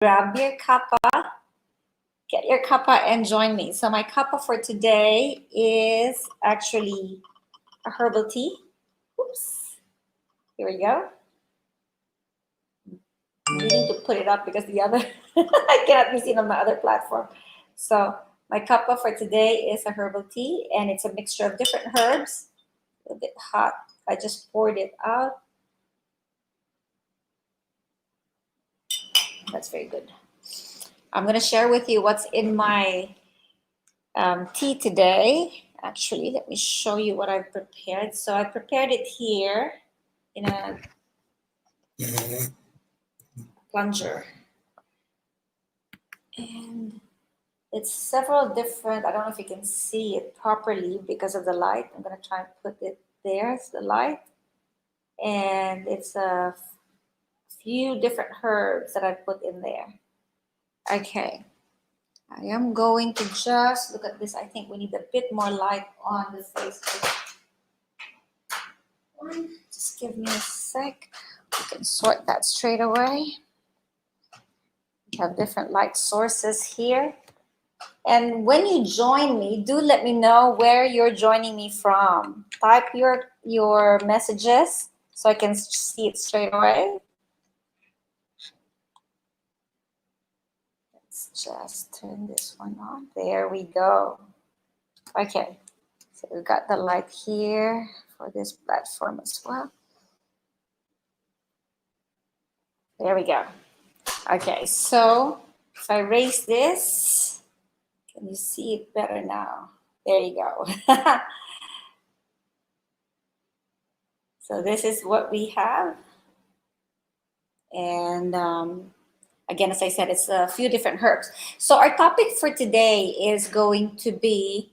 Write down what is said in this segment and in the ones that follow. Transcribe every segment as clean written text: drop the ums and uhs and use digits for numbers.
grab your cuppa, get your cuppa and join me. So my cuppa for today is actually a herbal tea. Oops, here we go. I'm needing to put it up because the other, I cannot be seen on my other platform. So my cuppa for today is a herbal tea and it's a mixture of different herbs. A little bit hot. I just poured it out. That's very good. I'm going to share with you what's in my tea today. Actually, let me show you what I've prepared. So I prepared it here in a plunger. And it's several different, I don't know if you can see it properly because of the light. I'm going to try and put it there. It's the light. And it's a few different herbs that I put in there. Okay. I am going to just look at this. I think we need a bit more light on the Facebook. Just give me a sec. We can sort that straight away. We have different light sources here. And when you join me, do let me know where you're joining me from. Type your messages so I can see it straight away. Let's just turn this one on. There we go. Okay, so we've got the light here for this platform as well. There we go. Okay, so if I raise this, can you see it better now? There you go. So this is what we have. And again, as I said, it's a few different herbs. So our topic for today is going to be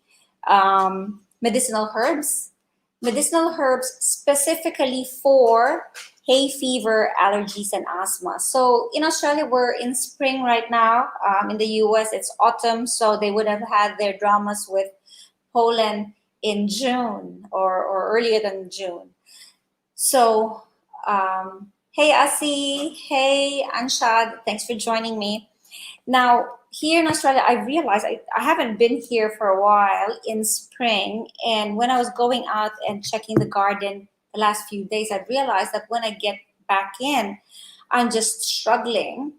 medicinal herbs. Medicinal herbs specifically for hay fever, allergies, and asthma. So in Australia, we're in spring right now. In the US, it's autumn. So they would have had their dramas with pollen in June or earlier than June. So, hey Asi, hey Anshad, thanks for joining me. Now, here in Australia, I realized I haven't been here for a while in spring. And when I was going out and checking the garden the last few days, I realized that when I get back in, I'm just struggling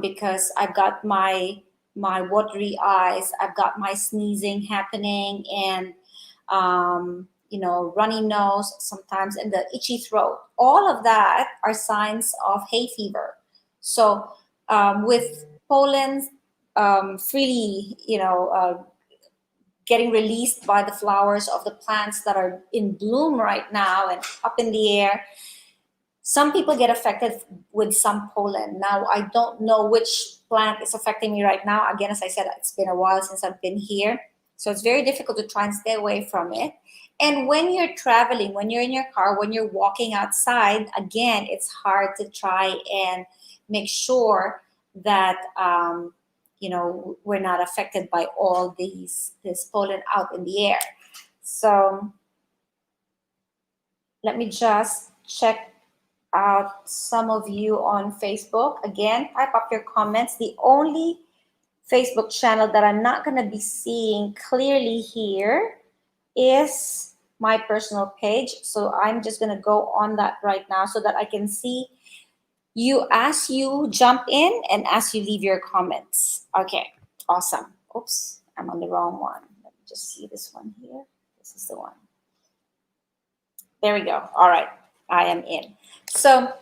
because I've got my watery eyes, I've got my sneezing happening, and runny nose sometimes, and the itchy throat. All of that are signs of hay fever. So with pollen freely, getting released by the flowers of the plants that are in bloom right now and up in the air, some people get affected with some pollen. Now, I don't know which plant is affecting me right now. Again, as I said, it's been a while since I've been here. So it's very difficult to try and stay away from it. And when you're traveling, when you're in your car, when you're walking outside, again, it's hard to try and make sure that, we're not affected by all this pollen out in the air. So let me just check out some of you on Facebook. Again, type up your comments. The only Facebook channel that I'm not going to be seeing clearly here is my personal page. So I'm just going to go on that right now so that I can see you as you jump in and as you leave your comments. Okay, awesome. Oops, I'm on the wrong one. Let me just see this one here. This is the one. There we go. All right, I am in. So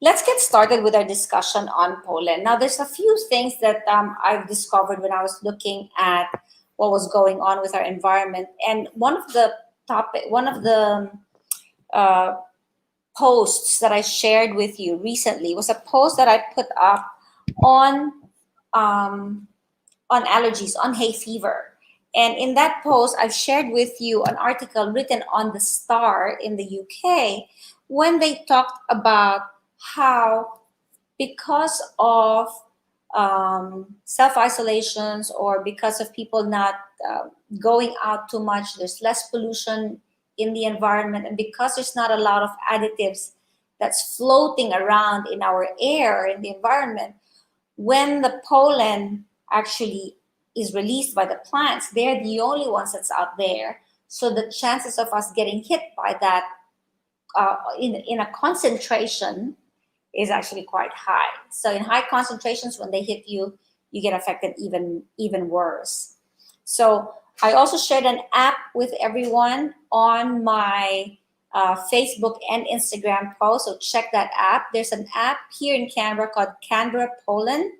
let's get started with our discussion on pollen. Now, there's a few things that I've discovered when I was looking at what was going on with our environment. And one of the posts that I shared with you recently was a post that I put up on allergies, on hay fever. And in that post, I've shared with you an article written on the Star in the UK when they talked about how, because of self-isolations or because of people not going out too much, there's less pollution in the environment, and because there's not a lot of additives that's floating around in our air, in the environment, when the pollen actually is released by the plants, they're the only ones that's out there. So the chances of us getting hit by that in a concentration is actually quite high. So in high concentrations, when they hit you, you get affected even worse. So I also shared an app with everyone on my Facebook and Instagram post. So check that app. There's an app here in Canberra called Canberra Pollen.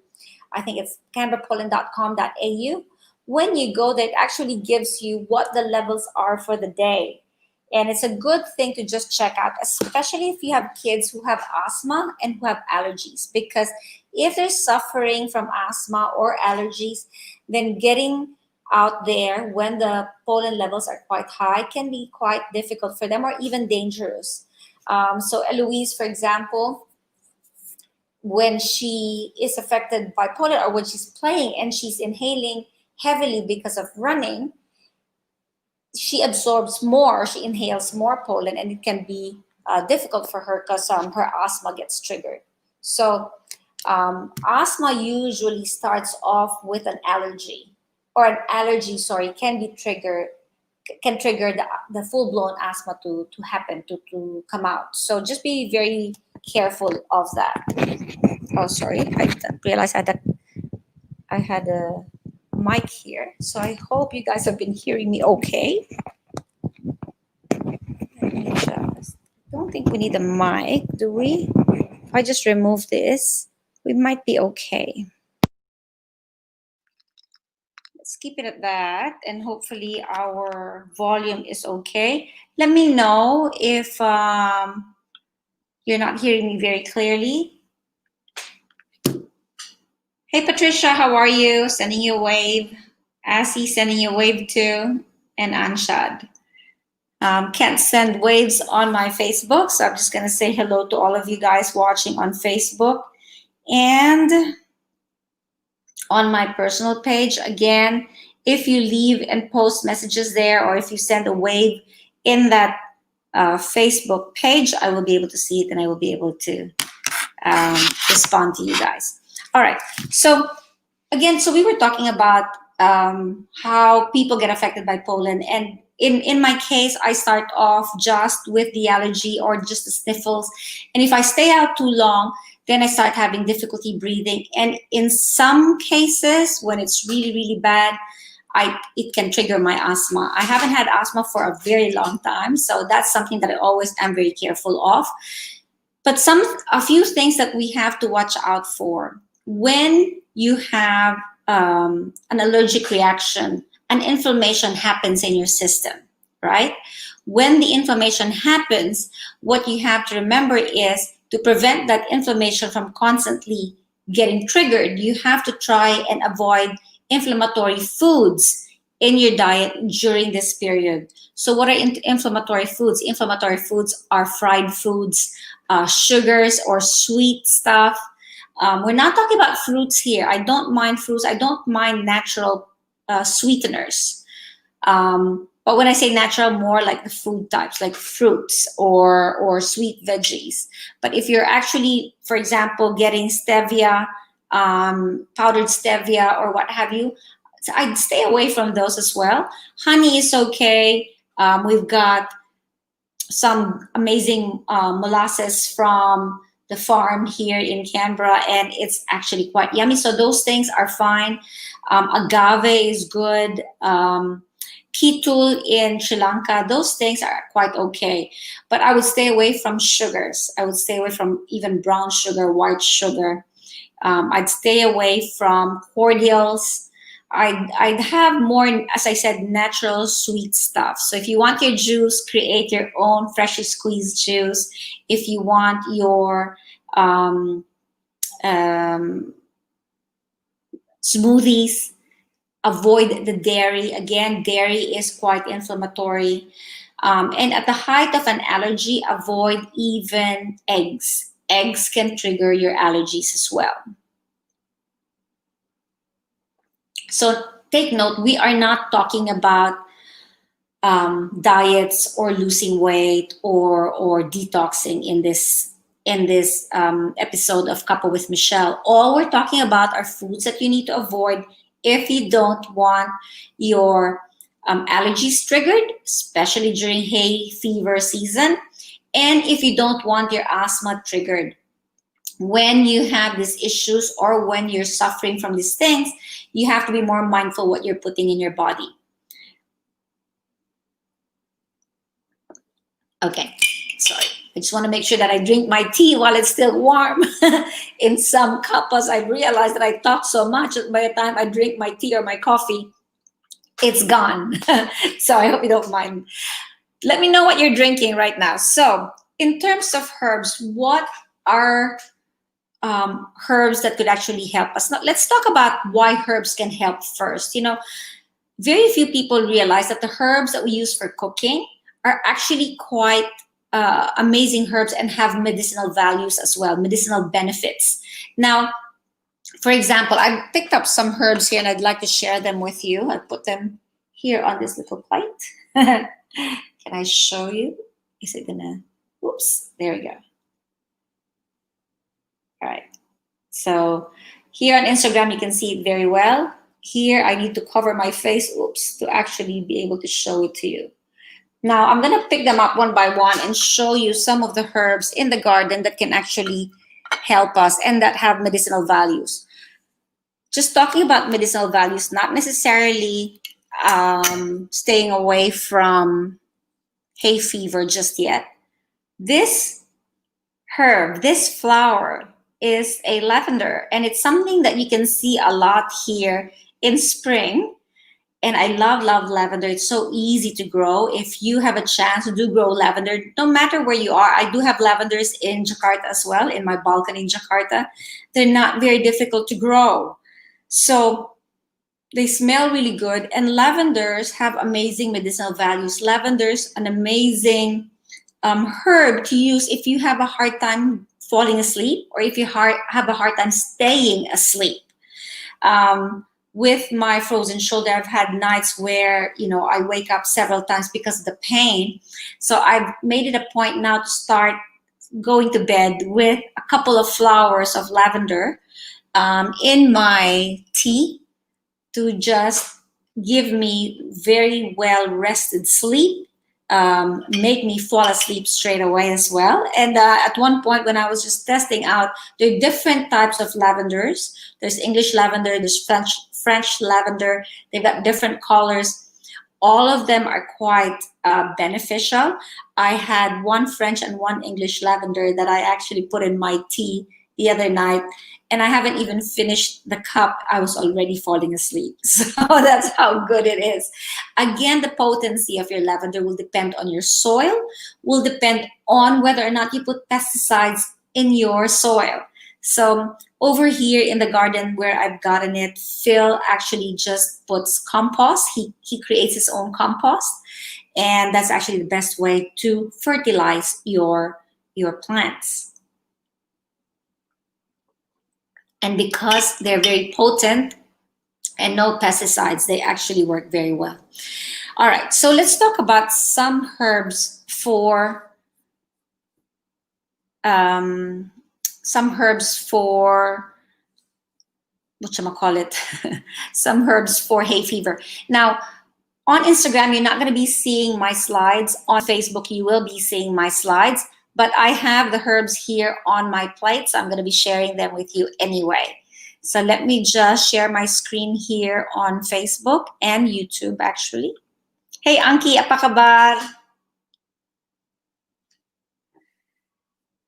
I think it's canberrapollen.com.au. When you go there, it actually gives you what the levels are for the day. And it's a good thing to just check out, especially if you have kids who have asthma and who have allergies. Because if they're suffering from asthma or allergies, then getting out there when the pollen levels are quite high can be quite difficult for them or even dangerous. So Eloise, for example, when she is affected by pollen or when she's playing and she's inhaling heavily because of running, she absorbs more, she inhales more pollen, and it can be difficult for her because her asthma gets triggered. So asthma usually starts off with an allergy, or an allergy, sorry, can trigger the full-blown asthma to happen, to come out. So just be very careful of that. Oh, sorry, I didn't realize I had a mic here. So I hope you guys have been hearing me okay. I don't think we need a mic, do we? If I just remove this, we might be okay. Let's keep it at that, and hopefully our volume is okay. Let me know if you're not hearing me very clearly. Hey Patricia, how are you? Sending you a wave. Asi sending you a wave too, and Anshad. Can't send waves on my Facebook, so I'm just going to say hello to all of you guys watching on Facebook and on my personal page. Again, if you leave and post messages there, or if you send a wave in that Facebook page, I will be able to see it and I will be able to respond to you guys. All right. So again, so we were talking about how people get affected by pollen, and in my case, I start off just with the allergy or just the sniffles, and if I stay out too long, then I start having difficulty breathing, and in some cases, when it's really bad, it can trigger my asthma. I haven't had asthma for a very long time, so that's something that I always am very careful of. But a few things that we have to watch out for when you have an allergic reaction, an inflammation happens in your system, right? When the inflammation happens, what you have to remember is to prevent that inflammation from constantly getting triggered, you have to try and avoid inflammatory foods in your diet during this period. So what are inflammatory foods? Inflammatory foods are fried foods, sugars or sweet stuff. We're not talking about fruits here. I don't mind fruits. I don't mind natural sweeteners. But when I say natural, more like the food types, like fruits or sweet veggies. But if you're actually, for example, getting stevia, powdered stevia or what have you, I'd stay away from those as well. Honey is okay. We've got some amazing molasses from the farm here in Canberra, and it's actually quite yummy. So those things are fine. Agave is good. Ketul in Sri Lanka, those things are quite okay. But I would stay away from sugars. I would stay away from even brown sugar, white sugar. I'd stay away from cordials. I'd have more, as I said, natural sweet stuff. So if you want your juice, create your own freshly squeezed juice. If you want your smoothies, avoid the dairy. Again, dairy is quite inflammatory. And at the height of an allergy, avoid even eggs. Eggs can trigger your allergies as well. So take note, we are not talking about diets or losing weight or detoxing in this in this episode of Cuppa with Michelle. All we're talking about are foods that you need to avoid if you don't want your allergies triggered, especially during hay fever season, and if you don't want your asthma triggered. When you have these issues or when you're suffering from these things, you have to be more mindful what you're putting in your body. Okay, sorry. I just want to make sure that I drink my tea while it's still warm. In some cuppas, I realized that I talk so much that by the time I drink my tea or my coffee, it's gone. So I hope you don't mind. Let me know what you're drinking right now. So in terms of herbs, what are herbs that could actually help us? Now, let's talk about why herbs can help first. You know, very few people realize that the herbs that we use for cooking are actually quite amazing herbs and have medicinal values as well, medicinal benefits. Now, for example, I picked up some herbs here and I'd like to share them with you. I put them here on this little plate. Can I show you? Is it gonna, oops, there we go. All right. So here on Instagram, you can see it very well. Here, I need to cover my face, oops, to actually be able to show it to you. Now, I'm going to pick them up one by one and show you some of the herbs in the garden that can actually help us and that have medicinal values. Just talking about medicinal values, not necessarily staying away from hay fever just yet. This herb, this flower, is a lavender, and it's something that you can see a lot here in spring. And I love lavender. It's so easy to grow. If you have a chance to do grow lavender, no matter where you are, I do have lavenders in Jakarta as well, in my balcony in Jakarta. They're not very difficult to grow. So they smell really good. And lavenders have amazing medicinal values. Lavender's an amazing herb to use if you have a hard time falling asleep or if you have a hard time staying asleep. With my frozen shoulder, I've had nights where, you know, I wake up several times because of the pain. So I've made it a point now to start going to bed with a couple of flowers of lavender in my tea to just give me very well rested sleep, make me fall asleep straight away as well. And at one point when I was just testing out, there are different types of lavenders. There's English lavender, there's French lavender. They've got different colors. All of them are quite beneficial. I had one French and one English lavender that I actually put in my tea the other night, and I haven't even finished the cup. I was already falling asleep. So that's how good it is. Again, the potency of your lavender will depend on your soil, will depend on whether or not you put pesticides in your soil. So over here in the garden where I've gotten it, Phil actually just puts compost. He creates his own compost. And that's actually the best way to fertilize your plants. And because they're very potent and no pesticides, they actually work very well. All right, so let's talk about some herbs for whatchamacallit, some herbs for hay fever. Now, on Instagram, you're not going to be seeing my slides. On Facebook, you will be seeing my slides. But I have the herbs here on my plate, so I'm going to be sharing them with you anyway. So let me just share my screen here on Facebook and YouTube, actually. Hey, Anki, apa kabar?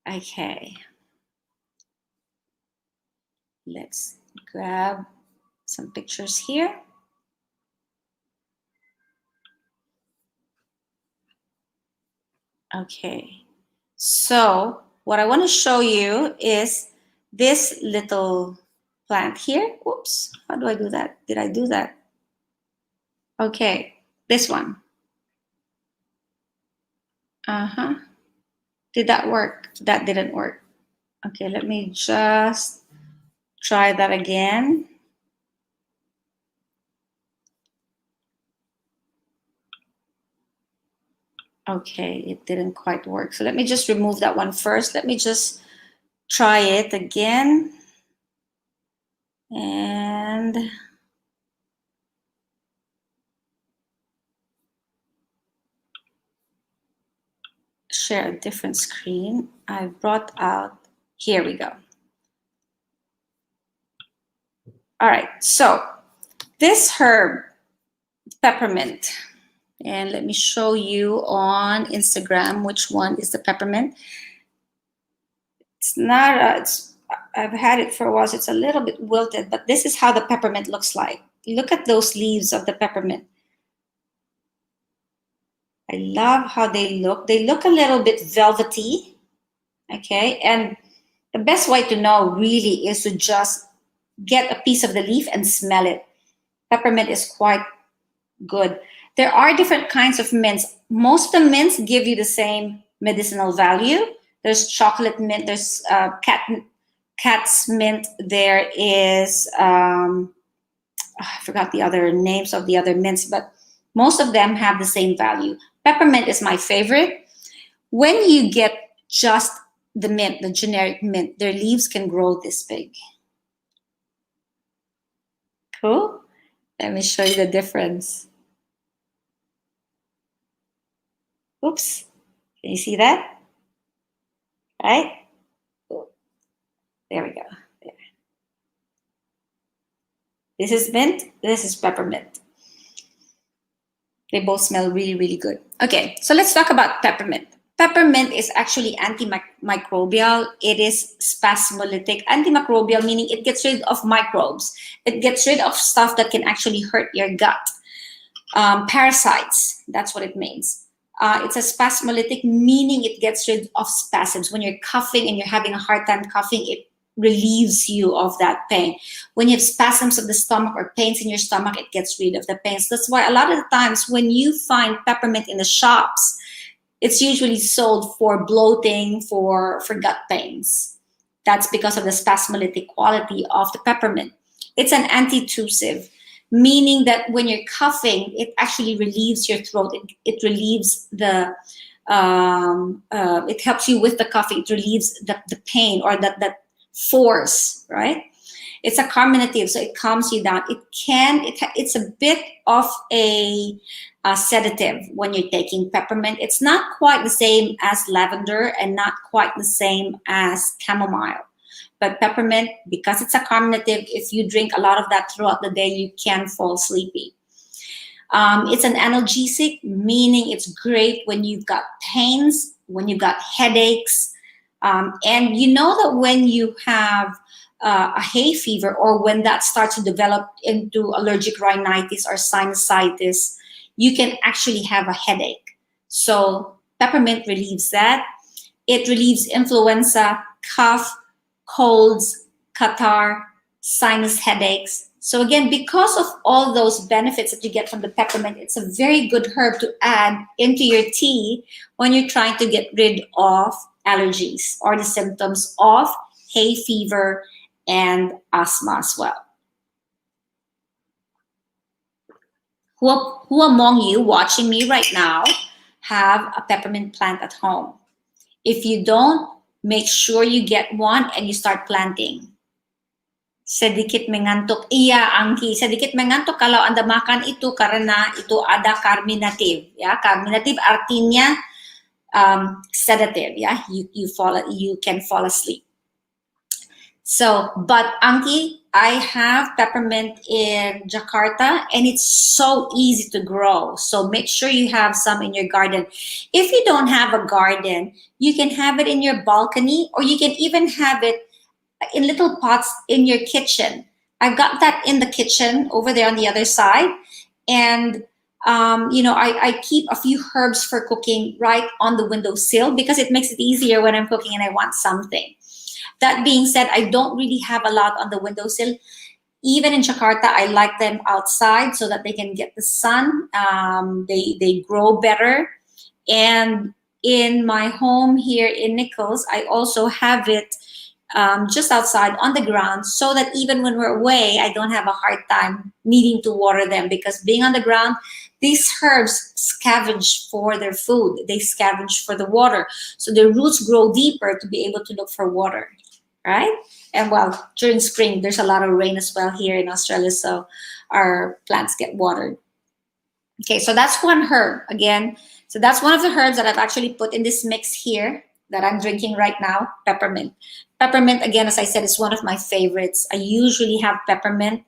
Okay. Let's grab some pictures here. Okay. So what I want to show you is this little plant here. Whoops, how do I do that? Did I do that? Okay, this one. Did that work? That didn't work. Okay, let me just try that again. Okay, it didn't quite work. So let me just remove that one first. Let me just try it again and share a different screen. I brought out, here we go. All right, so this herb, peppermint, and let me show you on Instagram which one is the peppermint. It's not, I've had it for a while, so it's a little bit wilted, but this is how the peppermint looks like. Look at those leaves of the peppermint. I love how they look. They look a little bit velvety, okay? And the best way to know really is to just get a piece of the leaf and smell it. Peppermint is quite good. There are different kinds of mints. Most of the mints give you the same medicinal value. There's chocolate mint, there's cat's mint, there is, I forgot the other names of the other mints, but most of them have the same value. Peppermint is my favorite. When you get just the mint, the generic mint, their leaves can grow this big. Cool. Let me show you the difference. Oops. Can you see that? Right? There we go. There. This is mint. This is peppermint. They both smell really, really good. Okay, so let's talk about peppermint. Peppermint is actually antimicrobial. It is spasmolytic. Antimicrobial meaning it gets rid of microbes. It gets rid of stuff that can actually hurt your gut. Parasites, that's what it means. It's a spasmolytic, meaning it gets rid of spasms. When you're coughing and you're having a hard time coughing, it relieves you of that pain. When you have spasms of the stomach or pains in your stomach, it gets rid of the pains. That's why a lot of the times when you find peppermint in the shops, it's usually sold for bloating, for gut pains. That's because of the spasmolytic quality of the peppermint. It's an antitussive, meaning that when you're coughing, it actually relieves your throat. It relieves the, it helps you with the coughing. It relieves the pain or that force, right? It's a carminative, so it calms you down. It's a bit of a sedative when you're taking peppermint. It's not quite the same as lavender and not quite the same as chamomile. But peppermint, because it's a carminative, if you drink a lot of that throughout the day, you can fall sleepy. It's an analgesic, meaning it's great when you've got pains, when you've got headaches. And you know that when you have a hay fever or when that starts to develop into allergic rhinitis or sinusitis, you can actually have a headache. So peppermint relieves that. It relieves influenza, cough, colds, catarrh, sinus headaches. So again, because of all those benefits that you get from the peppermint, it's a very good herb to add into your tea when you're trying to get rid of allergies or the symptoms of hay fever and asthma as well. Who among you watching me right now have a peppermint plant at home? If you don't, make sure you get one and you start planting. Sedikit mengantuk iya angki. Sedikit mengantuk kalau Anda makan itu karena itu ada carminative. Ya, carminative artinya sedative. Ya, you can fall asleep. So, but Anki, I have peppermint in Jakarta and it's so easy to grow. So make sure you have some in your garden. If you don't have a garden, you can have it in your balcony or you can even have it in little pots in your kitchen. I've got that in the kitchen over there on the other side. And, I keep a few herbs for cooking right on the windowsill because it makes it easier when I'm cooking and I want something. That being said, I don't really have a lot on the windowsill. Even in Jakarta, I like them outside so that they can get the sun. They grow better. And in my home here in Nichols, I also have it just outside on the ground so that even when we're away, I don't have a hard time needing to water them because being on the ground, these herbs scavenge for their food. They scavenge for the water. So their roots grow deeper to be able to look for water. right? And well, during spring, there's a lot of rain as well here in Australia, so our plants get watered. Okay, so that's one herb again. So that's one of the herbs that I've actually put in this mix here that I'm drinking right now, peppermint. Peppermint, again, as I said, is one of my favorites. I usually have peppermint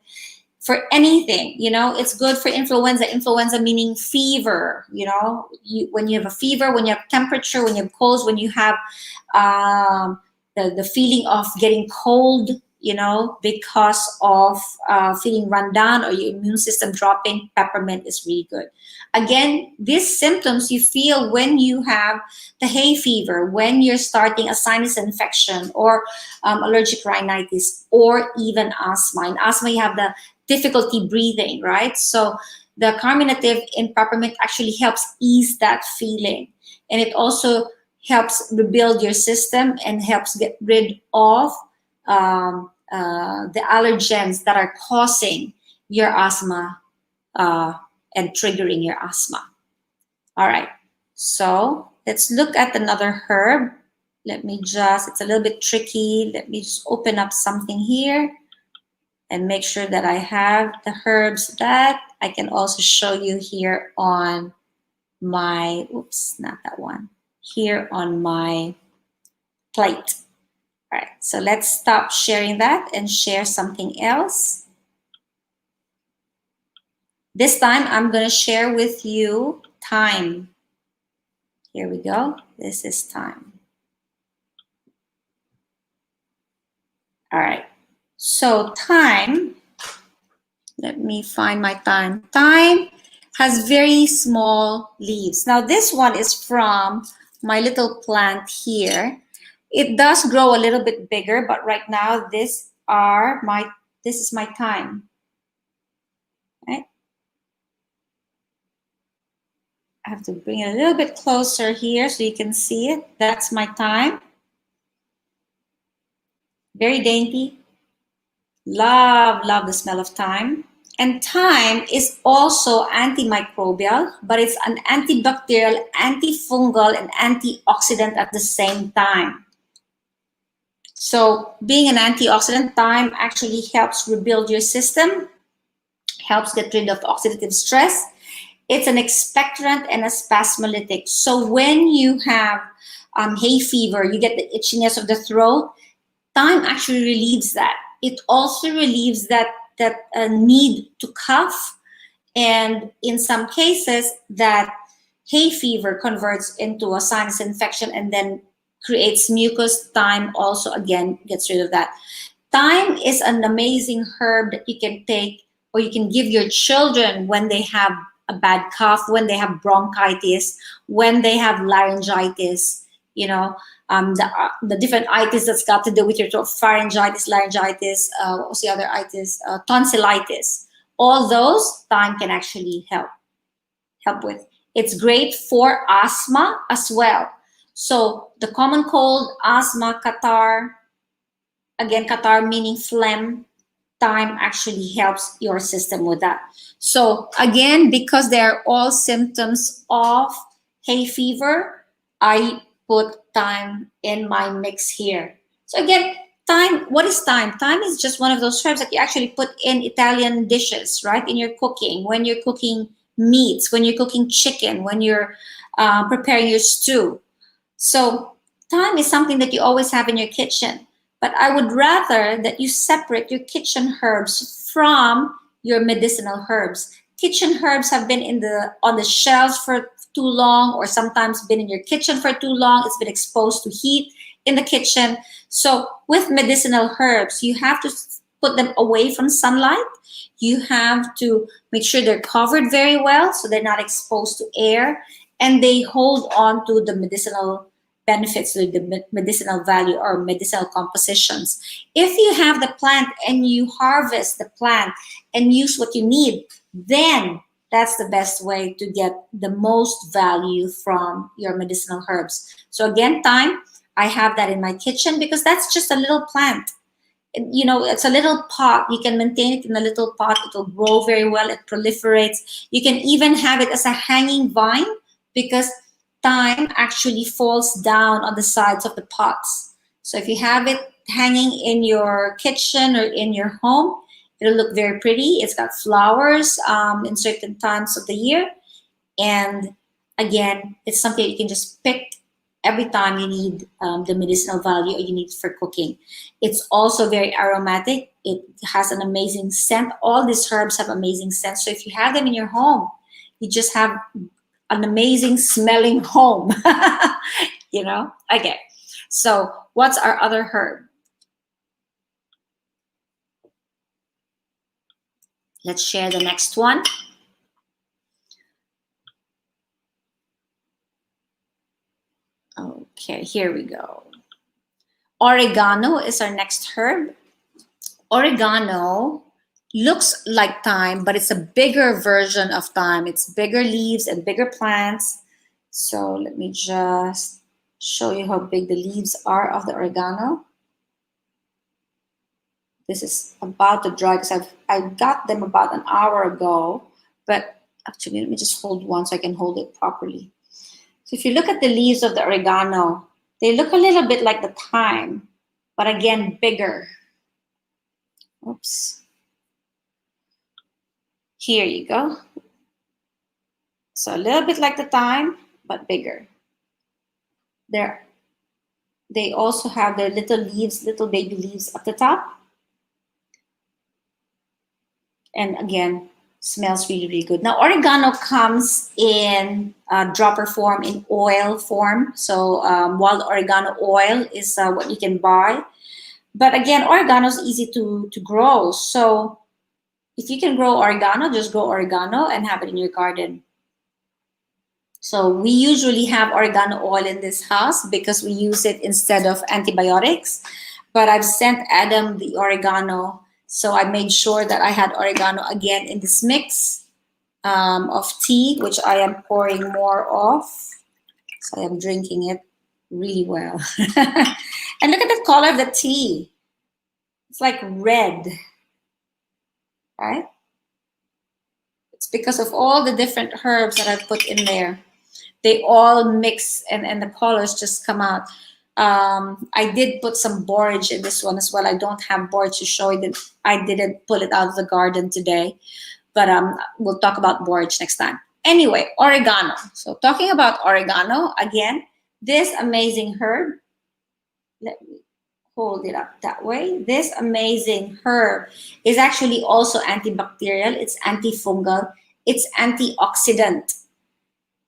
for anything. It's good for influenza meaning fever. When you have a fever, when you have temperature, when you have colds, when you have um, the feeling of getting cold, because of feeling run down or your immune system dropping, peppermint is really good. Again, these symptoms you feel when you have the hay fever, when you're starting a sinus infection or allergic rhinitis, or even asthma. In asthma, you have the difficulty breathing, right? So the carminative in peppermint actually helps ease that feeling. And it also helps rebuild your system and helps get rid of the allergens that are causing your asthma and triggering your asthma. All right, so let's look at another herb. It's a little bit tricky. Let me just open up something here and make sure that I have the herbs that I can also show you here on my, oops, not that one, here on my plate. All right, so let's stop sharing that and share something else. This time I'm going to share with you thyme. Here we go. This is thyme. All right, so thyme, let me find my thyme. Thyme has very small leaves. Now this one is from my little plant here. It does grow a little bit bigger, but right now this is my thyme. Right? I have to bring it a little bit closer here so you can see it. That's my thyme. Very dainty. Love the smell of thyme. And thyme is also antimicrobial, but it's an antibacterial, antifungal, and antioxidant at the same time. So being an antioxidant, thyme actually helps rebuild your system, helps get rid of oxidative stress. It's an expectorant and a spasmolytic. So when you have hay fever, you get the itchiness of the throat, thyme actually relieves that. It also relieves that need to cough, and in some cases that hay fever converts into a sinus infection and then creates mucus. Thyme also again gets rid of that. Thyme is an amazing herb that you can take or you can give your children when they have a bad cough, when they have bronchitis, when they have laryngitis, the different itis that's got to do with your throat, pharyngitis, laryngitis, what was the other itis? Tonsillitis. All those thyme can actually help with. It's great for asthma as well. So the common cold, asthma, catarrh, again, catarrh meaning phlegm, thyme actually helps your system with that. So again, because they are all symptoms of hay fever, I put thyme in my mix here. So again, thyme, what is thyme? Thyme is just one of those herbs that you actually put in Italian dishes, right? In your cooking, when you're cooking meats, when you're cooking chicken, when you're preparing your stew. So thyme is something that you always have in your kitchen. But I would rather that you separate your kitchen herbs from your medicinal herbs. Kitchen herbs have been on the shelves for too long, or sometimes been in your kitchen for too long. It's been exposed to heat in the kitchen. So with medicinal herbs, you have to put them away from sunlight. You have to make sure they're covered very well so they're not exposed to air, and they hold on to the medicinal benefits, the medicinal value or medicinal compositions. If you have the plant and you harvest the plant and use what you need, then that's the best way to get the most value from your medicinal herbs. So again, thyme, I have that in my kitchen because that's just a little plant. It's a little pot. You can maintain it in a little pot. It will grow very well. It proliferates. You can even have it as a hanging vine because thyme actually falls down on the sides of the pots. So if you have it hanging in your kitchen or in your home. It'll look very pretty. It's got flowers in certain times of the year. And again, it's something you can just pick every time you need the medicinal value or you need for cooking. It's also very aromatic. It has an amazing scent. All these herbs have amazing scent. So if you have them in your home, you just have an amazing smelling home. You know? Okay. So what's our other herb? Let's share the next one. Okay, here we go. Oregano is our next herb. Oregano looks like thyme, but it's a bigger version of thyme. It's bigger leaves and bigger plants. So let me just show you how big the leaves are of the oregano. This is about to dry because I got them about an hour ago, but actually let me just hold one so I can hold it properly. So if you look at the leaves of the oregano, they look a little bit like the thyme, but again, bigger. Oops. Here you go. So a little bit like the thyme, but bigger. They also have their little leaves, little baby leaves at the top. And again, smells really, really good. Now, oregano comes in dropper form, in oil form. So wild oregano oil is what you can buy. But again, oregano is easy to grow. So if you can grow oregano, just grow oregano and have it in your garden. So we usually have oregano oil in this house because we use it instead of antibiotics. But I've sent Adam the oregano, so I made sure that I had oregano again in this mix of tea, which I am pouring more of. So I am drinking it really well. And look at the color of the tea. It's like red, right? It's because of all the different herbs that I've put in there. They all mix and the colors just come out. I did put some borage in this one as well. I don't have borage to show you that I didn't pull it out of the garden today, but we'll talk about borage next time. Anyway, oregano. So talking about oregano, again, this amazing herb, let me hold it up that way. This amazing herb is actually also antibacterial, it's antifungal, it's antioxidant,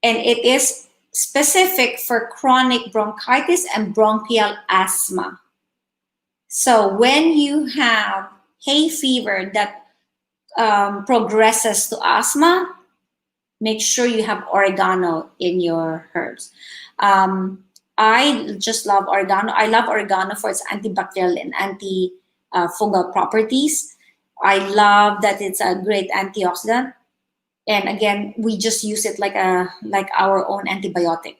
and it is specific for chronic bronchitis and bronchial asthma. So when you have hay fever that progresses to asthma, make sure you have oregano in your herbs. I just love oregano. I love oregano for its antibacterial and antifungal properties. I love that it's a great antioxidant. And again, we just use it like our own antibiotic.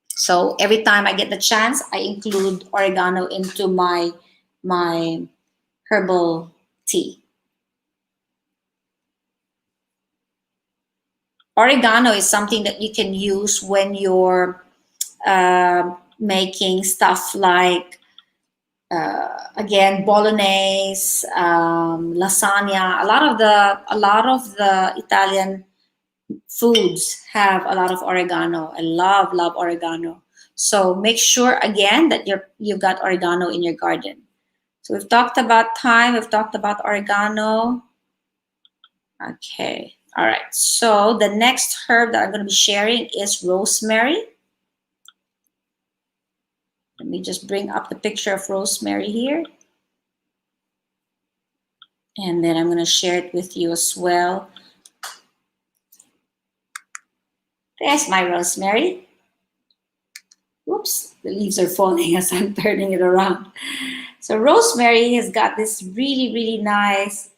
So every time I get the chance, I include oregano into my herbal tea. Oregano is something that you can use when you're making stuff like again, bolognese, lasagna. A lot of the Italian foods have a lot of oregano. I love oregano. So make sure again that you've got oregano in your garden. So we've talked about thyme, we've talked about oregano. Okay, all right. So the next herb that I'm going to be sharing is rosemary. Let me just bring up the picture of rosemary here. And then I'm going to share it with you as well. There's my rosemary. Whoops, the leaves are falling as I'm turning it around. So rosemary has got this really, really nice,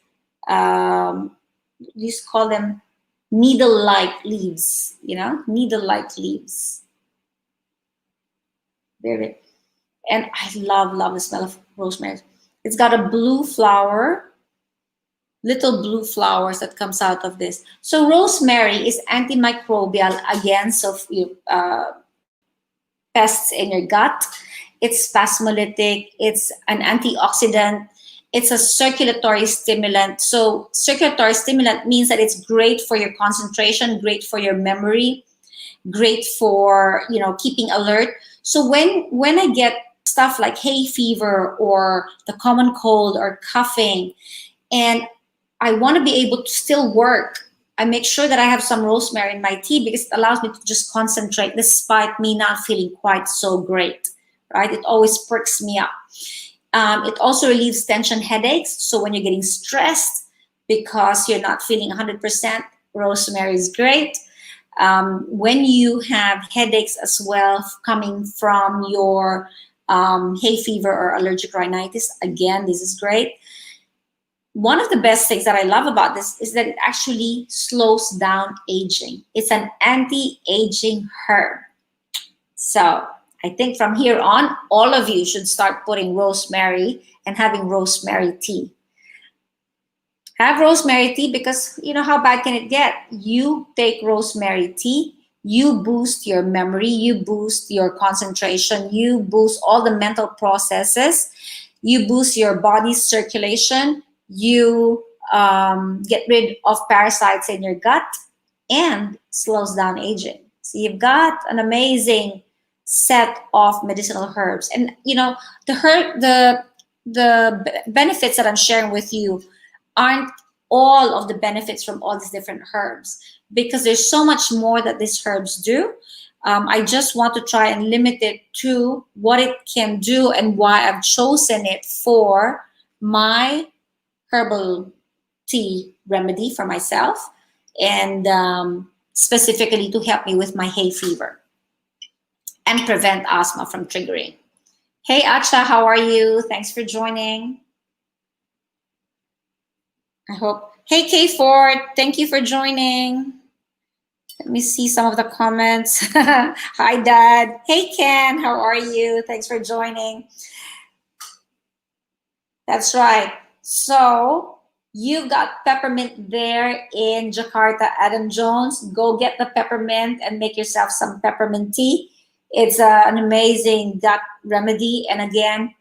you just call them needle-like leaves, needle-like leaves. Very, and I love the smell of rosemary. It's got a blue flower, little blue flowers that comes out of this. So rosemary is antimicrobial against of pests in your gut. It's spasmolytic. It's an antioxidant. It's a circulatory stimulant. So circulatory stimulant means that it's great for your concentration, great for your memory, great for, keeping alert. So when I get stuff like hay fever or the common cold or coughing, and I want to be able to still work, I make sure that I have some rosemary in my tea because it allows me to just concentrate despite me not feeling quite so great, right? It always perks me up. It also relieves tension headaches. So when you're getting stressed because you're not feeling 100%, rosemary is great. When you have headaches as well coming from your hay fever or allergic rhinitis, again, this is great. One of the best things that I love about this is that it actually slows down aging. It's an anti-aging herb. So I think from here on, all of you should start putting rosemary and having rosemary tea. Have rosemary tea because how bad can it get? You take rosemary tea, you boost your memory, you boost your concentration, you boost all the mental processes, you boost your body's circulation, you get rid of parasites in your gut, and slows down aging. So you've got an amazing set of medicinal herbs. And the benefits that I'm sharing with you aren't all of the benefits from all these different herbs, because there's so much more that these herbs do. I just want to try and limit it to what it can do and why I've chosen it for my herbal tea remedy for myself, and specifically to help me with my hay fever and prevent asthma from triggering. Hey Acha, how are you? Thanks for joining. I hope. Hey K Ford, thank you for joining. Let me see some of the comments. Hi Dad. Hey Ken, how are you? Thanks for joining. That's right. So you've got peppermint there in Jakarta, Adam Jones. Go get the peppermint and make yourself some peppermint tea. It's an amazing gut remedy. And again,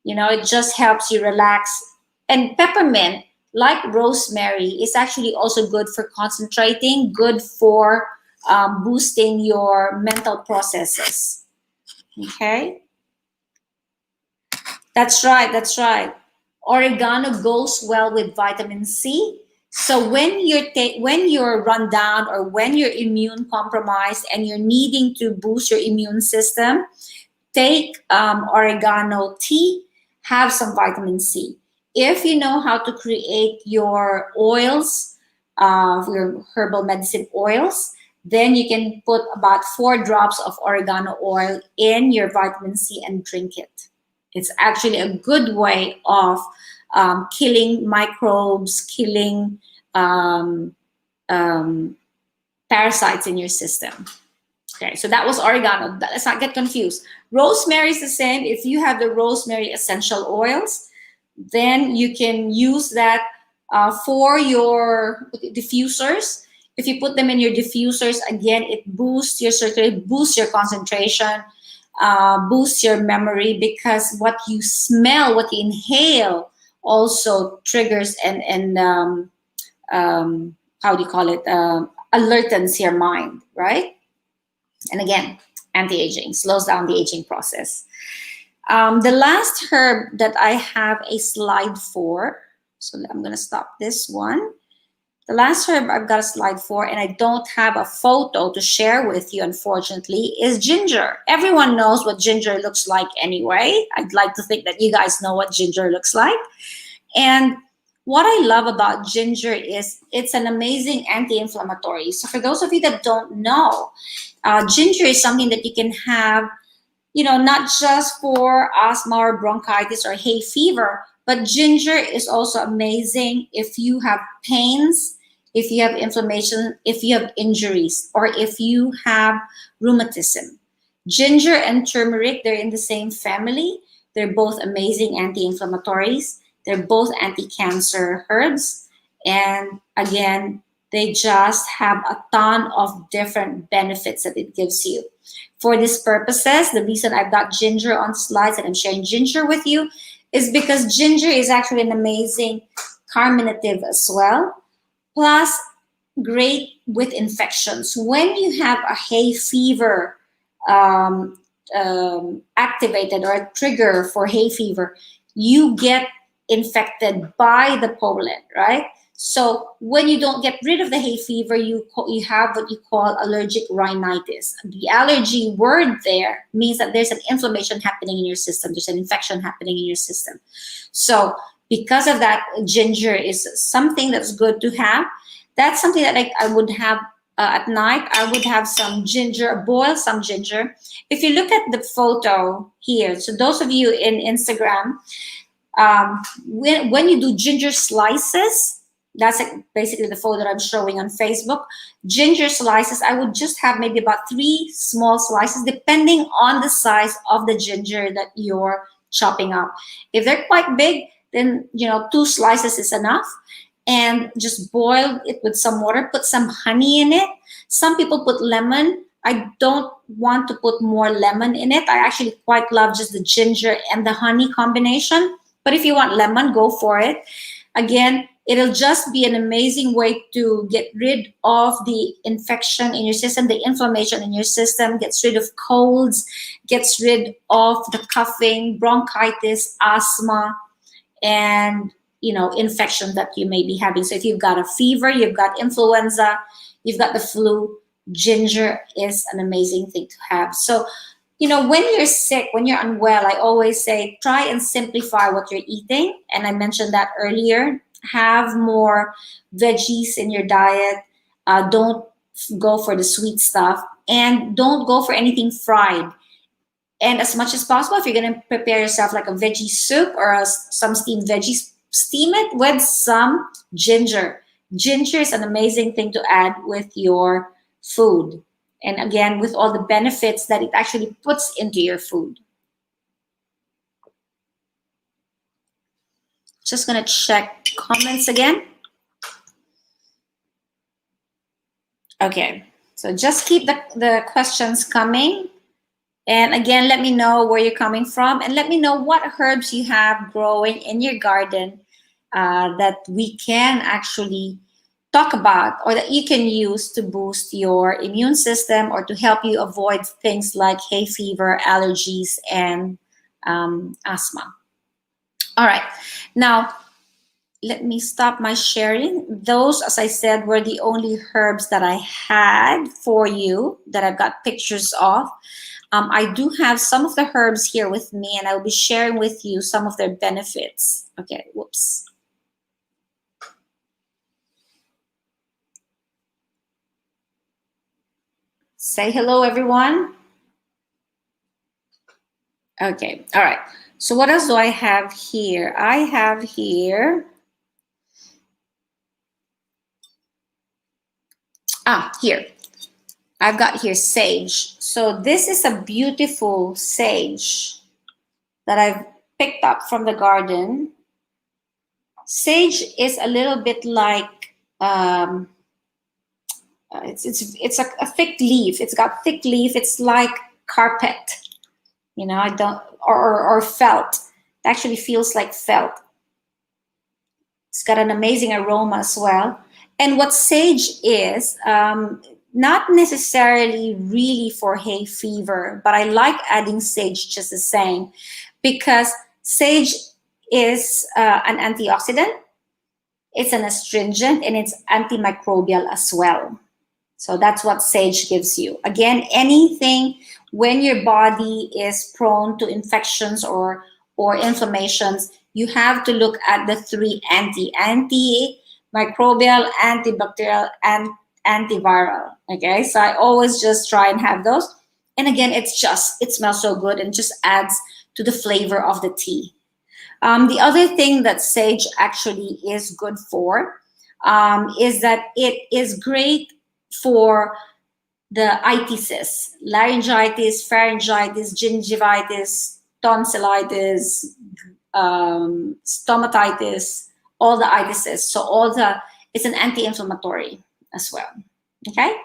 it just helps you relax. And peppermint, like rosemary, is actually also good for concentrating, good for boosting your mental processes. Okay? That's right, that's right. Oregano goes well with vitamin C. So when you're run down or when you're immune compromised and you're needing to boost your immune system, take oregano tea, have some vitamin C. If you know how to create your oils, your herbal medicine oils, then you can put about 4 drops of oregano oil in your vitamin C and drink it. It's actually a good way of killing microbes, killing parasites in your system. Okay, so that was oregano. Let's not get confused. Rosemary is the same. If you have the rosemary essential oils, then you can use that for your diffusers. If you put them in your diffusers, again, it boosts your circulation, boosts your concentration, boosts your memory, because what you smell, what you inhale, also triggers and how do you call it? Alertens your mind, right? And again, anti-aging, slows down the aging process. The last herb that I have a slide for, so I'm going to stop this one. The last herb I've got a slide for, and I don't have a photo to share with you, unfortunately, is ginger. Everyone knows what ginger looks like anyway. I'd like to think that you guys know what ginger looks like. And what I love about ginger is it's an amazing anti-inflammatory. So for those of you that don't know, ginger is something that you can have, not just for asthma or bronchitis or hay fever, but ginger is also amazing if you have pains, if you have inflammation, if you have injuries, or if you have rheumatism. Ginger and turmeric, they're in the same family. They're both amazing anti-inflammatories. They're both anti-cancer herbs. And again, They just have a ton of different benefits that it gives you. For these purposes, the reason I've got ginger on slides and I'm sharing ginger with you is because ginger is actually an amazing carminative as well. Plus, great with infections. When you have a hay fever um, activated or a trigger for hay fever, you get infected by the pollen, right? So when you don't get rid of the hay fever, you have what you call allergic rhinitis. The allergy word there means that there's an inflammation happening in your system. There's an infection happening in your system. So because of that, ginger is something that's good to have. That's something that I would have at night. I would have some ginger, boil some ginger. If you look at the photo here, so those of you in Instagram, when you do ginger slices, that's like basically the photo that I'm showing on Facebook. Ginger slices, I would just have maybe about 3 small slices, depending on the size of the ginger that you're chopping up. If they're quite big, then 2 slices is enough. And just boil it with some water, put some honey in it. Some people put lemon. I don't want to put more lemon in it. I actually quite love just the ginger and the honey combination. But if you want lemon, go for it. Again, it'll just be an amazing way to get rid of the infection in your system, the inflammation in your system, gets rid of colds, gets rid of the coughing, bronchitis, asthma, and infection that you may be having. So if you've got a fever, you've got influenza, you've got the flu, ginger is an amazing thing to have. So when you're sick, when you're unwell, I always say try and simplify what you're eating. And I mentioned that earlier. Have more veggies in your diet. Don't go for the sweet stuff, and don't go for anything fried. And as much as possible, if you're going to prepare yourself like a veggie soup or some steamed veggies, steam it with some ginger. Ginger is an amazing thing to add with your food. And again, with all the benefits that it actually puts into your food. Just going to check comments again. Okay, so just keep the questions coming. And again, let me know where you're coming from, and let me know what herbs you have growing in your garden that we can actually talk about, or that you can use to boost your immune system or to help you avoid things like hay fever, allergies, and asthma. All right, now let me stop my sharing. Those, as I said, were the only herbs that I had for you that I've got pictures of. I do have some of the herbs here with me, and I will be sharing with you some of their benefits. Okay, whoops. Say hello, everyone. Okay, all right. So what else do I have here? I have here, here. I've got here sage. So this is a beautiful sage that I've picked up from the garden. Sage is a little bit like it's a thick leaf. It's got thick leaf. It's like carpet. I don't or felt. It actually feels like felt. It's got an amazing aroma as well. And what sage is, not necessarily really for hay fever, but I like adding sage just the same, because sage is an antioxidant, it's an astringent, and it's antimicrobial as well. So that's what sage gives you. Again, anything when your body is prone to infections or inflammations, you have to look at the 3 antimicrobial, antibacterial, and antiviral. Okay, so I always just try and have those. And again, it smells so good and just adds to the flavor of the tea. The other thing that sage actually is good for is that it is great for the itises, laryngitis, pharyngitis, gingivitis, tonsillitis, stomatitis, all the itises. So it's an anti-inflammatory. as well. Okay?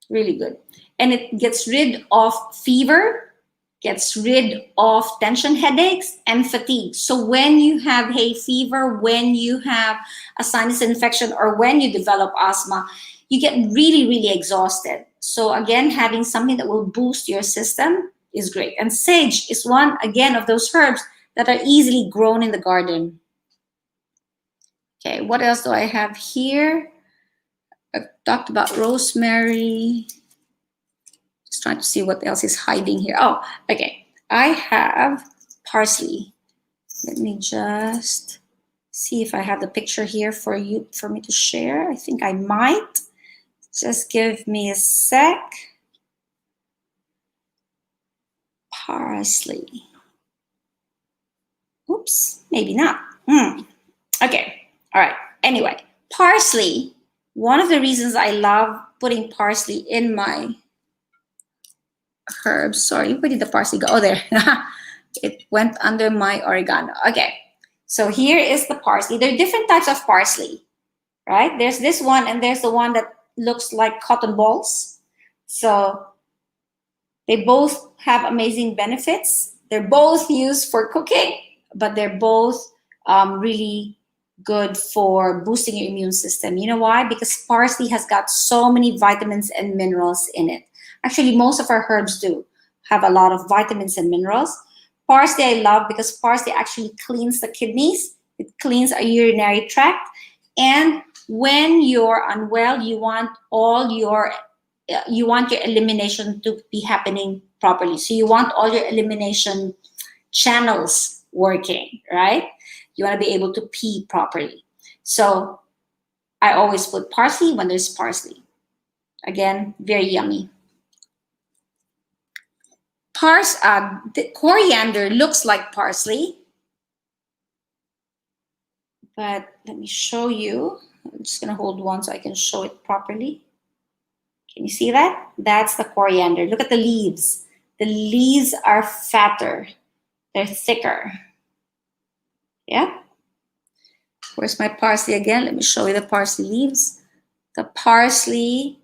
Really good. And it gets rid of fever, gets rid of tension headaches and fatigue. So when you have hay fever, when you have a sinus infection, or when you develop asthma, you get really, really exhausted. So again, having something that will boost your system is great. And sage is one, again, of those herbs that are easily grown in the garden. Okay, what else do I have here? I've talked about rosemary. Just trying to see what else is hiding here. Oh, okay. I have parsley. Let me just see if I have the picture here for me to share. I think I might. Just give me a sec. Parsley. Oops, maybe not. Okay, all right. Anyway, parsley. One of the reasons I love putting parsley in my herbs. Sorry, where did the parsley go? Oh, there. It went under my oregano. Okay, so here is the parsley. There are different types of parsley, right? There's this one, and there's the one that looks like cotton balls. So they both have amazing benefits. They're both used for cooking, but they're both really good for boosting your immune system. You know why? Because parsley has got so many vitamins and minerals in it. Actually, most of our herbs do have a lot of vitamins and minerals. Parsley I love because parsley actually cleans the kidneys. It cleans our urinary tract. And when you're unwell, you want your elimination to be happening properly. So you want all your elimination channels working, right? You want to be able to pee properly. So I always put parsley when there's parsley. Again, very yummy. The coriander looks like parsley, but let me show you. I'm just going to hold one so I can show it properly. Can you see that? That's the coriander. Look at the leaves. The leaves are fatter. They're thicker. Yeah? Where's my parsley again? Let me show you the parsley leaves. The parsley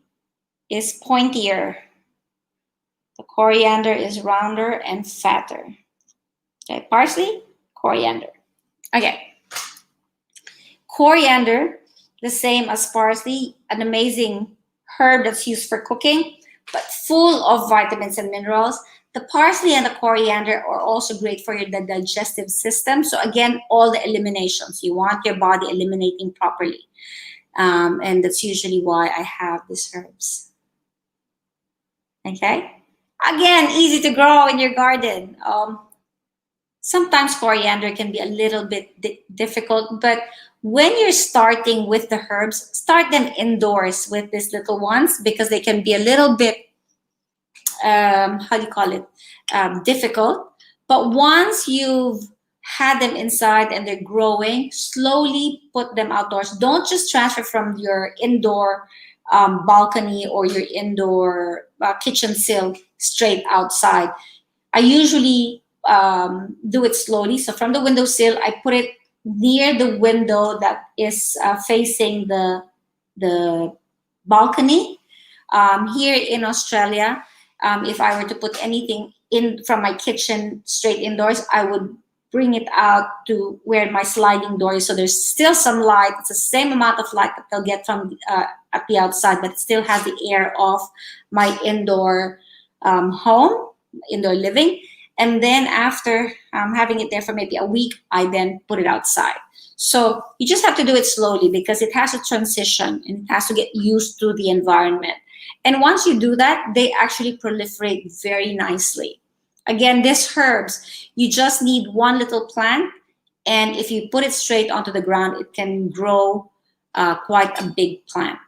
is pointier. The coriander is rounder and fatter. Okay, parsley, coriander. Okay. Coriander, the same as parsley, an amazing herb that's used for cooking, but full of vitamins and minerals. The parsley and the coriander are also great for the digestive system. So again, all the eliminations. You want your body eliminating properly. And that's usually why I have these herbs. Okay? Again, easy to grow in your garden. Sometimes coriander can be a little bit difficult, but when you're starting with the herbs, start them indoors with these little ones because they can be a little bit, difficult. But once you've had them inside and they're growing, slowly put them outdoors. Don't just transfer from your indoor balcony or your indoor kitchen sill straight outside. I usually do it slowly. So from the windowsill, I put it near the window that is facing the balcony. Here in Australia, if I were to put anything in from my kitchen straight indoors, I would bring it out to where my sliding door is. So there's still some light. It's the same amount of light that they'll get from at the outside, but it still has the air of my indoor home, indoor living. And then after having it there for maybe a week, I then put it outside. So you just have to do it slowly because it has to transition and it has to get used to the environment. And once you do that, they actually proliferate very nicely. Again, these herbs, you just need one little plant. And if you put it straight onto the ground, it can grow quite a big plant.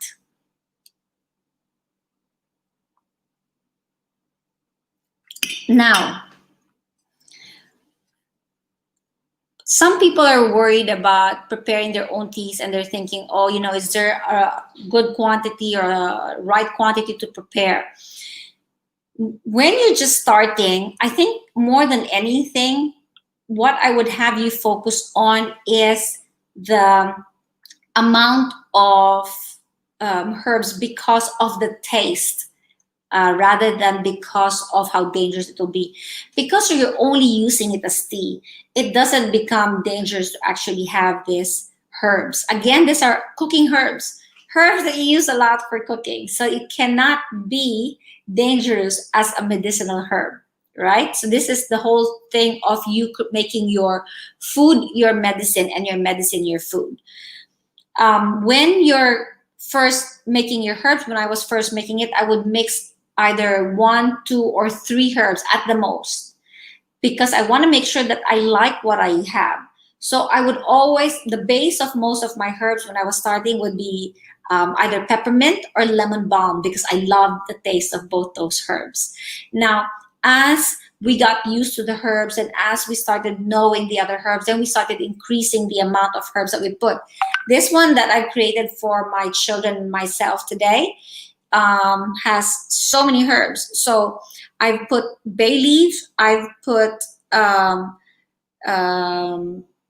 Now, some people are worried about preparing their own teas and they're thinking, oh, is there a good quantity or a right quantity to prepare? When you're just starting, I think more than anything, what I would have you focus on is the amount of herbs because of the taste, rather than because of how dangerous it will be. Because you're only using it as tea, it doesn't become dangerous to actually have these herbs. Again, these are cooking herbs, herbs that you use a lot for cooking. So it cannot be dangerous as a medicinal herb, right? So this is the whole thing of you making your food your medicine and your medicine your food. When you're first making your herbs, when I was first making it, I would mix either one, two, or three herbs at the most, because I want to make sure that I like what I have. So I would always, the base of most of my herbs when I was starting would be either peppermint or lemon balm, because I love the taste of both those herbs. Now, as we got used to the herbs and as we started knowing the other herbs, then we started increasing the amount of herbs that we put. This one that I've created for my children and myself today has so many herbs. So I've put bay leaf, I've put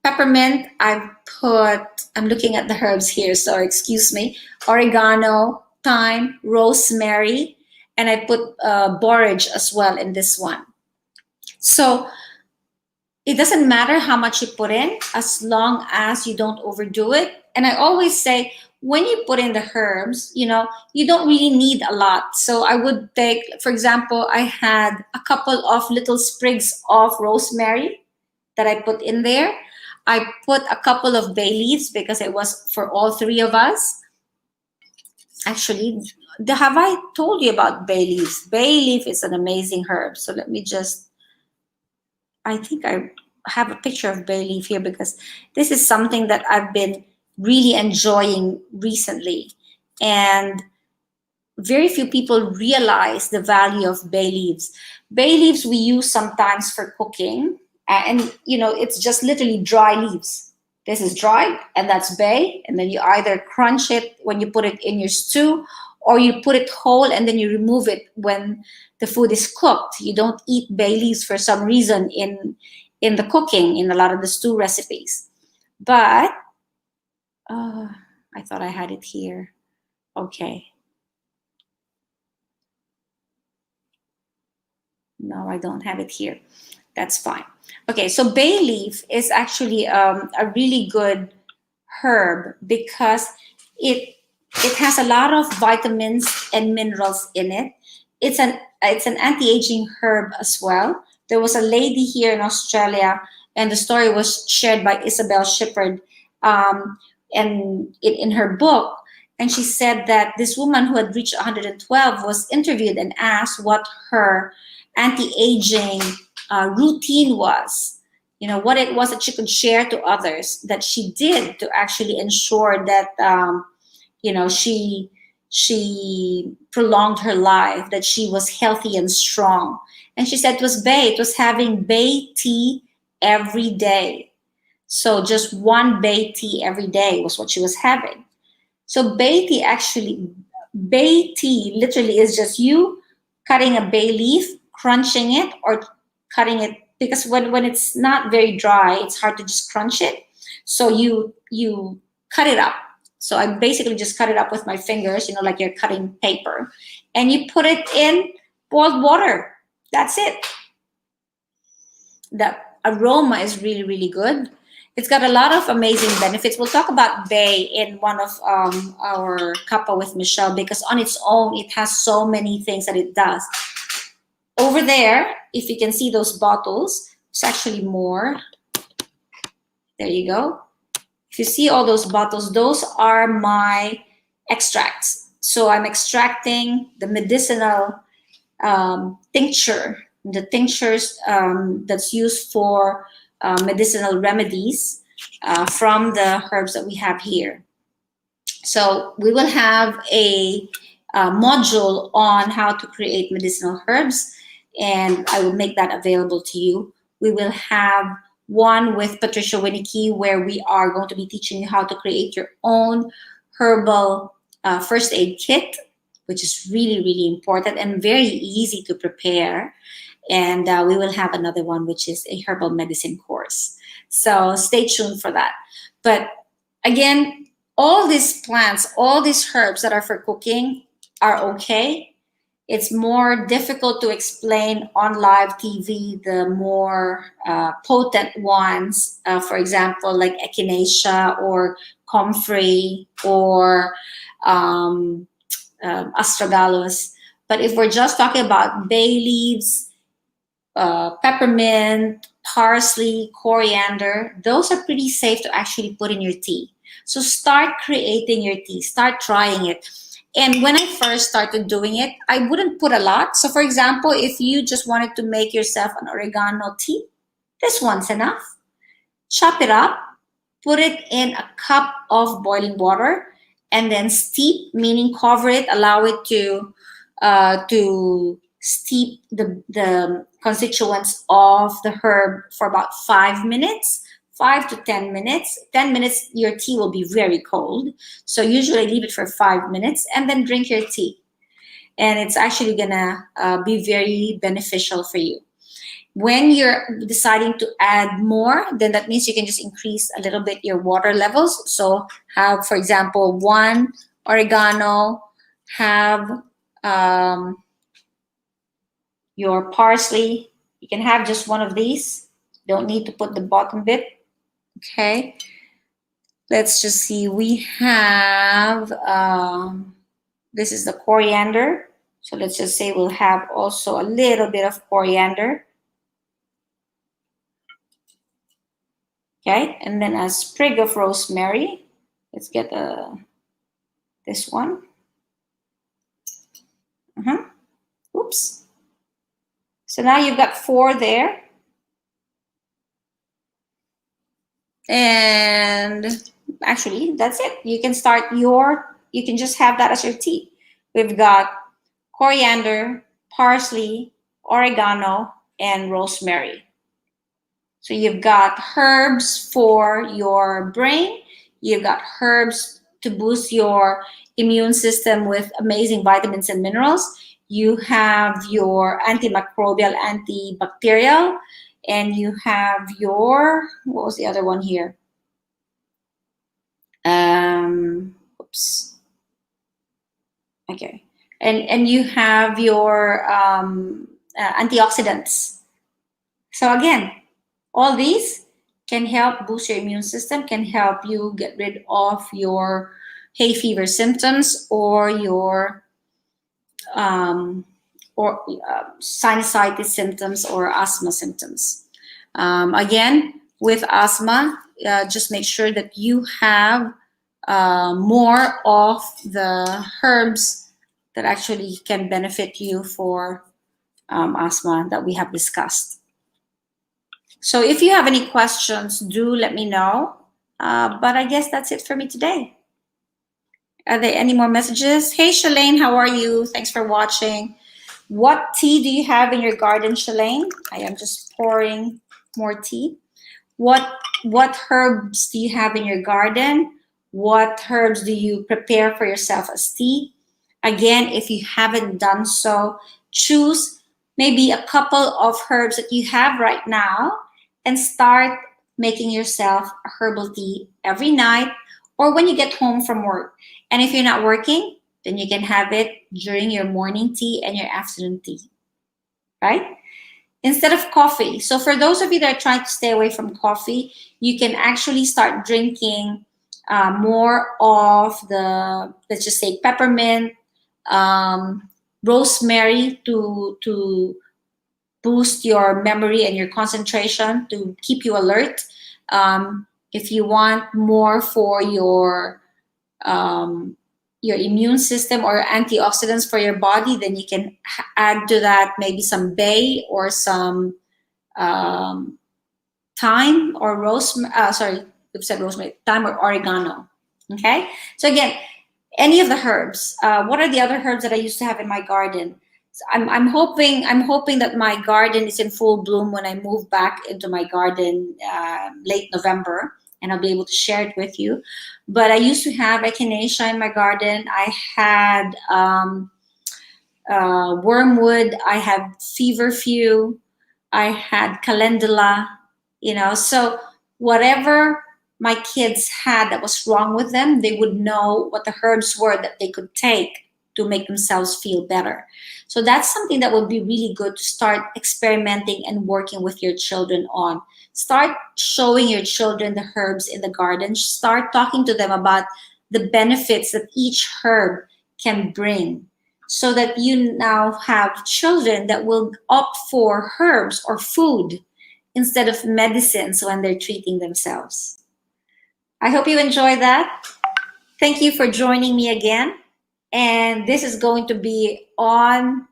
peppermint, I've put, I'm looking at the herbs here, so excuse me, oregano, thyme, rosemary, and I put borage as well in this one. So it doesn't matter how much you put in as long as you don't overdo it. And I always say, when you put in the herbs, you know, you don't really need a lot. So I would take, for example, I had a couple of little sprigs of rosemary that I put in there. I put a couple of bay leaves because it was for all three of us. Actually, have I told you about bay leaves? Bay leaf is an amazing herb. So let me just, I think I have a picture of bay leaf here because this is something that I've been really enjoying recently. And very few people realize the value of bay leaves. Bay leaves we use sometimes for cooking, and you know, it's just literally dry leaves. This is dry, and that's bay, and then you either crunch it when you put it in your stew, or you put it whole and then you remove it when the food is cooked. You don't eat bay leaves for some reason in the cooking, in a lot of the stew recipes. But I thought I had it here. Okay. No, I don't have it here. That's fine. Okay, so bay leaf is actually a really good herb because it has a lot of vitamins and minerals in it. It's an anti-aging herb as well. There was a lady here in Australia, and the story was shared by Isabel Shippard, and in her book. And she said that this woman who had reached 112 was interviewed and asked what her anti-aging routine was, you know, what it was that she could share to others that she did to actually ensure that you know, she prolonged her life, that she was healthy and strong. And she said it was having bay tea every day. So just one bay tea every day was what she was having. So bay tea literally is just you cutting a bay leaf, crunching it, or cutting it, because when it's not very dry, it's hard to just crunch it. So you cut it up. So I basically just cut it up with my fingers, you know, like you're cutting paper, and you put it in boiled water. That's it. The aroma is really, really good. It's got a lot of amazing benefits. We'll talk about bay in one of our Cuppa with Michelle, because on its own, it has so many things that it does. Over there, if you can see those bottles, it's actually more. There you go. If you see all those bottles, those are my extracts. So I'm extracting the medicinal tincture, the tinctures that's used for medicinal remedies from the herbs that we have here. So we will have a module on how to create medicinal herbs, and I will make that available to you. We will have one with Patricia Winnicky, where we are going to be teaching you how to create your own herbal first aid kit, which is really, really important and very easy to prepare. And we will have another one, which is a herbal medicine course. So stay tuned for that. But again, All these plants, all these herbs that are for cooking are okay. It's more difficult to explain on live TV the more potent ones, for example, like echinacea or comfrey or um, astragalus. But if we're just talking about bay leaves, peppermint, parsley, coriander, those are pretty safe to actually put in your tea. So start creating your tea, start trying it. And when I first started doing it, I wouldn't put a lot. So, for example, if you just wanted to make yourself an oregano tea, this one's enough. Chop it up, put it in a cup of boiling water, and then steep, meaning cover it, allow it to steep the constituents of the herb for about 5 minutes. 5 to 10 minutes. 10 minutes, your tea will be very cold. So usually leave it for 5 minutes and then drink your tea. And it's actually gonna be very beneficial for you. When you're deciding to add more, then that means you can just increase a little bit your water levels. So have, for example, one oregano, have um, your parsley. You can have just one of these. Don't need to put the bottom bit. Okay. Let's just see. We have, this is the coriander. So let's just say we'll have also a little bit of coriander. Okay. And then a sprig of rosemary. Let's get this one. Oops. So now you've got 4 there. And actually, that's it. You can start you can just have that as your tea. We've got coriander, parsley, oregano, and rosemary. So you've got herbs for your brain. You've got herbs to boost your immune system with amazing vitamins and minerals. You have your antimicrobial, antibacterial, and you have your, what was the other one here? Oops. Okay. And you have your antioxidants. So again, all these can help boost your immune system, can help you get rid of your hay fever symptoms or your sinusitis symptoms or asthma symptoms. Again, with asthma, just make sure that you have more of the herbs that actually can benefit you for asthma that we have discussed. So if you have any questions, do let me know. But I guess that's it for me today. Are there any more messages? Hey, Shalane, how are you? Thanks for watching. What tea do you have in your garden, Shalane? I am just pouring more tea. What herbs do you have in your garden? What herbs do you prepare for yourself as tea? Again, if you haven't done so, choose maybe a couple of herbs that you have right now and start making yourself a herbal tea every night or when you get home from work. And if you're not working, then you can have it during your morning tea and your afternoon tea, right? Instead of coffee. So for those of you that are trying to stay away from coffee, you can actually start drinking more of the, let's just say, peppermint, rosemary to boost your memory and your concentration, to keep you alert. If you want more for your immune system or antioxidants for your body, then you can add to that maybe some bay or some thyme or rosemary. Thyme or oregano. Okay. So again, any of the herbs. What are the other herbs that I used to have in my garden? So I'm hoping that my garden is in full bloom when I move back into my garden late November, and I'll be able to share it with you. But I used to have echinacea in my garden. I had wormwood. I had feverfew. I had calendula. So whatever my kids had that was wrong with them, they would know what the herbs were that they could take to make themselves feel better. So that's something that would be really good to start experimenting and working with your children on. Start showing your children the herbs in the garden. Start talking to them about the benefits that each herb can bring, so that you now have children that will opt for herbs or food instead of medicines when they're treating themselves. I hope you enjoy that. Thank you for joining me again. And this is going to be on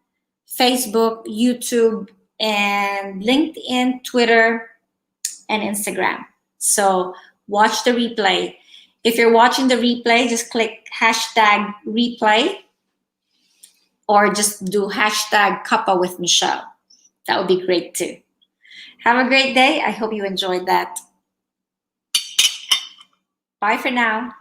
Facebook, YouTube, and LinkedIn, Twitter, and Instagram. So watch the replay. If you're watching the replay, just click hashtag replay or just do hashtag Cuppa with Michelle. That would be great too. Have a great day. I hope you enjoyed that. Bye for now.